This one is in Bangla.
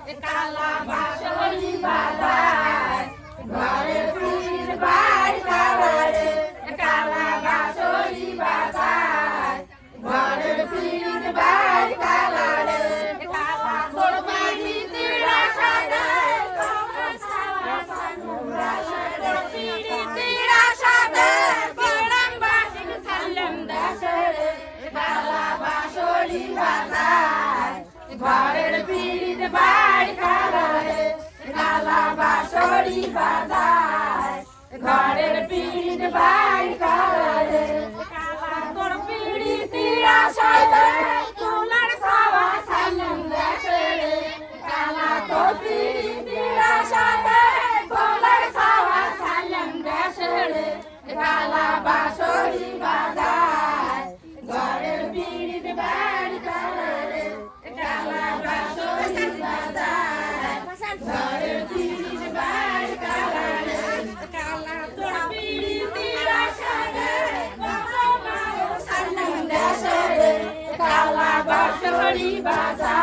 কালা বাঁশরি বাজায় ঘরের পীর ভাই কালারে কালা বাঁশরি বাজায় ঘরের পীর ভাই কালারে কালা করবে নীতিরা সাদে নীতিরা সাদে বড়ম বাসিক সাল্লাম দাসে কালা বাঁশরি বাজায় ঘরের পীর ভাই কালারে কালা বাঁশরি বাজায় ঘরের পীর ভাই কালারে কালা তোর পীড়িতিরা সাদে তোলার ছাওয়া সাল্লাম দাসে কালা তোর পীড়িতিরা সাদে তোলার ছাওয়া সাল্লাম দাসে কালা বাঁশরি বাজায় ঘরের পীর ভাই কালারে কালা বাঁশরি বাজায় ঘরের পীর ভাই কালারে কালা তোর পীড়িতিরা সাদে সাল্লাম দাসে কালা বাঁশরি বাজায়